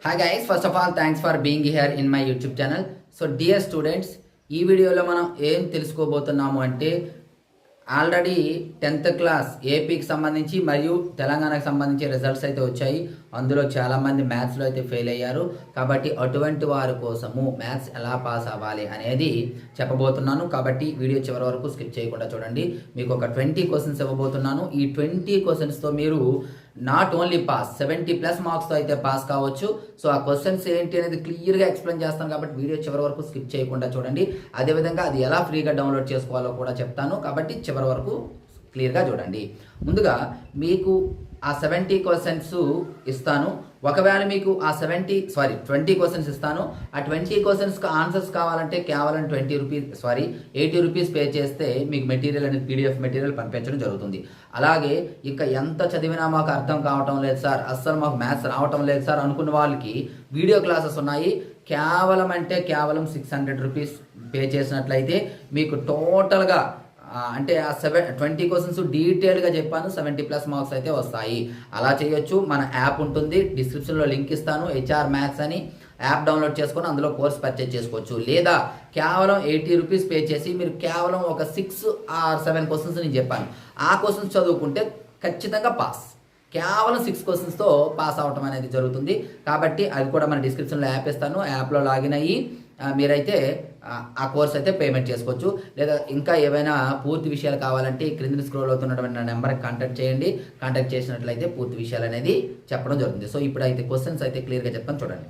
Hi guys, first of all thanks for being here in my YouTube channel. So dear students, ఈ వీడియోలో మనం ఏం తెలుసుకోబోతున్నాము అంటే already 10th class ఏపీకి సంబంధించి మరియు తెలంగాణకు సంబంధించి రిజల్ట్స్ అయితే వచ్చాయి. అందులో చాలామంది మ్యాథ్స్లో అయితే ఫెయిల్ అయ్యారు. కాబట్టి అటువంటి వారి కోసము మ్యాథ్స్ ఎలా పాస్ అవ్వాలి అనేది చెప్పబోతున్నాను. కాబట్టి వీడియో చివరి వరకు స్కిప్ చేయకుండా చూడండి. మీకు ఒక 20 క్వశ్చన్స్ ఇవ్వబోతున్నాను. ఈ 20 క్వశ్చన్స్తో మీరు నాట్ ఓన్లీ పాస్ 70+ మార్క్స్తో అయితే పాస్ కావచ్చు. సో ఆ క్వశ్చన్స్ ఏంటి అనేది క్లియర్గా ఎక్స్ప్లెయిన్ చేస్తాను. కాబట్టి వీడియో చివరి వరకు స్కిప్ చేయకుండా చూడండి. అదేవిధంగా అది ఎలా ఫ్రీగా డౌన్లోడ్ చేసుకోవాలో కూడా చెప్తాను. కాబట్టి చివరి వరకు క్లియర్గా చూడండి. ముందుగా మీకు ఆ 70 క్వశ్చన్స్ ఇస్తాను. ఒకవేళ మీకు ఆ 20 క్వశ్చన్స్ ఇస్తాను. ఆ 20 క్వశ్చన్స్కి ఆన్సర్స్ కావాలంటే కేవలం 80 రూపీస్ పే చేస్తే మీకు మెటీరియల్ అనేది PDF మెటీరియల్ పంపించడం జరుగుతుంది. అలాగే ఇక ఎంత చదివినా మాకు అర్థం కావటం లేదు సార్, అస్సలు మాకు మ్యాథ్స్ రావటం లేదు సార్ అనుకున్న వాళ్ళకి వీడియో క్లాసెస్ ఉన్నాయి. కేవలం 600 రూపీస్ పే చేసినట్లయితే మీకు టోటల్గా అంటే ఆ 20 క్వశ్చన్స్ డీటెయిల్గా చెప్పాను. 70+ మార్క్స్ అయితే వస్తాయి. అలా చేయొచ్చు. మన యాప్ ఉంటుంది, డిస్క్రిప్షన్లో లింక్ ఇస్తాను. HR మ్యాథ్స్ అని యాప్ డౌన్లోడ్ చేసుకొని అందులో కోర్స్ పర్చేజ్ చేసుకోవచ్చు. లేదా కేవలం 80 రూపీస్ పే చేసి మీరు కేవలం ఒక 6 or 7 క్వశ్చన్స్ నేను చెప్పాను, ఆ క్వశ్చన్స్ చదువుకుంటే ఖచ్చితంగా పాస్. కేవలం 6 క్వశ్చన్స్తో పాస్ అవటం అనేది జరుగుతుంది. కాబట్టి అది కూడా మన డిస్క్రిప్షన్లో యాప్ ఇస్తాను. యాప్లో లాగిన్ అయ్యి మీరైతే ఆ కోర్స్ అయితే పేమెంట్ చేసుకోవచ్చు. లేదా ఇంకా ఏవైనా పూర్తి విషయాలు కావాలంటే క్రింద స్క్రోల్ అవుతున్నటువంటి నెంబర్కి కాంటాక్ట్ చేయండి. కాంటాక్ట్ చేసినట్లయితే పూర్తి విషయాలు అనేది చెప్పడం జరుగుతుంది. సో ఇప్పుడైతే క్వశ్చన్స్ అయితే క్లియర్గా చెప్తాను, చూడండి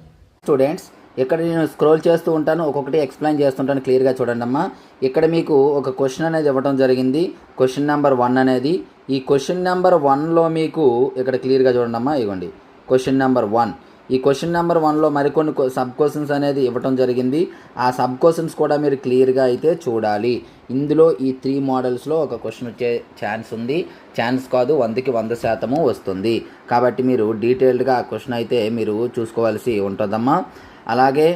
స్టూడెంట్స్. ఇక్కడ నేను స్క్రోల్ చేస్తూ ఉంటాను, ఒక్కొక్కటి ఎక్స్ప్లెయిన్ చేస్తుంటాను. క్లియర్గా చూడండి అమ్మా. ఇక్కడ మీకు ఒక క్వశ్చన్ అనేది ఇవ్వడం జరిగింది, క్వశ్చన్ నెంబర్ 1 అనేది. ఈ క్వశ్చన్ నెంబర్ 1లో మీకు ఇక్కడ క్లియర్గా చూడండి అమ్మా, ఇవ్వండి క్వశ్చన్ నెంబర్ 1. ఈ క్వశ్చన్ నెంబర్ 1లో మరికొన్ని సబ్ క్వశ్చన్స్ అనేది ఇవ్వటం జరిగింది. ఆ సబ్ క్వశ్చన్స్ కూడా మీరు క్లియర్గా అయితే చూడాలి. ఇందులో ఈ 3 మోడల్స్లో ఒక క్వశ్చన్ వచ్చే ఛాన్స్ ఉంది. ఛాన్స్ కాదు, 100కి 100% వస్తుంది. కాబట్టి మీరు డీటెయిల్డ్గా ఆ క్వశ్చన్ అయితే మీరు చూసుకోవాల్సి ఉంటుందమ్మా. అలాగే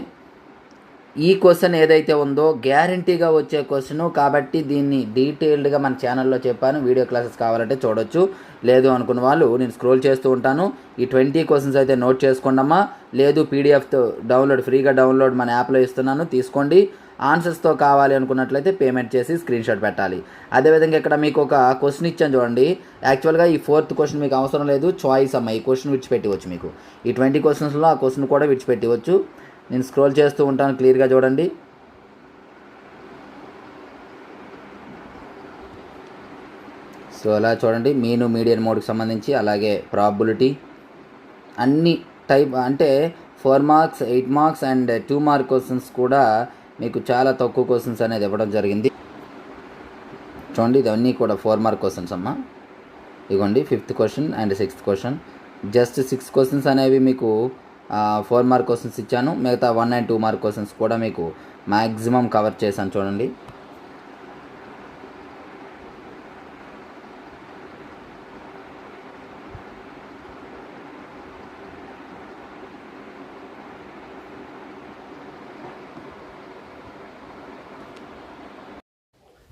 ఈ క్వశ్చన్ ఏదైతే ఉందో గ్యారంటీగా వచ్చే క్వశ్చను. కాబట్టి దీన్ని డీటెయిల్డ్గా మన ఛానల్లో చెప్పాను. వీడియో క్లాసెస్ కావాలంటే చూడొచ్చు. లేదు అనుకున్న వాళ్ళు నేను స్క్రోల్ చేస్తూ ఉంటాను. ఈ 20 క్వశ్చన్స్ అయితే నోట్ చేసుకోండమ్మా. లేదు PDFతో ఫ్రీగా డౌన్లోడ్ మన యాప్లో ఇస్తున్నాను, తీసుకోండి. ఆన్సర్స్తో కావాలి అనుకున్నట్లయితే పేమెంట్ చేసి స్క్రీన్ షాట్ పెట్టాలి. అదేవిధంగా ఇక్కడ మీకు ఒక క్వశ్చన్ ఇచ్చాను చూడండి. యాక్చువల్గా ఈ 4th క్వశ్చన్ మీకు అవసరం లేదు, చాయిస్ అమ్మ. ఈ క్వశ్చన్ విడిచిపెట్టవచ్చు. మీకు ఈ 20 క్వశ్చన్స్లో ఆ క్వశ్చన్ కూడా విడిచిపెట్టవచ్చు. నేను స్క్రోల్ చేస్తూ ఉంటాను, క్లియర్గా చూడండి. సో అలా చూడండి, మీను మీడియన్ మోడ్కి సంబంధించి, అలాగే ప్రాబబిలిటీ అన్ని టైప్ అంటే 4 marks, 8 marks and 2 mark questions కూడా మీకు చాలా తక్కువ క్వశ్చన్స్ అనేది ఇవ్వడం జరిగింది. చూడండి, ఇవన్నీ కూడా 4 మార్క్ క్వశ్చన్స్ అమ్మా. ఇదిగోండి 5th question and 6th question. Just 6 questions అనేవి మీకు 4 మార్క్ క్వశ్చన్స్ ఇచ్చాను. మిగతా 1 and 2 మార్క్ క్వశ్చన్స్ కూడా మీకు మ్యాక్సిమం కవర్ చేశాను. చూడండి,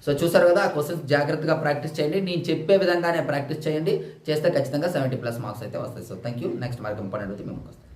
సో చూసారు కదా, ఆ క్వశ్చన్స్ జాగ్రత్తగా ప్రాక్టీస్ చేయండి. నేను చెప్పే విధంగానే ప్రాక్టీస్ చేయండి. చేస్తే ఖచ్చితంగా 70+ మార్క్స్ అయితే వస్తాయి. So thank you. Next mark important అయితే మేము వస్తాం.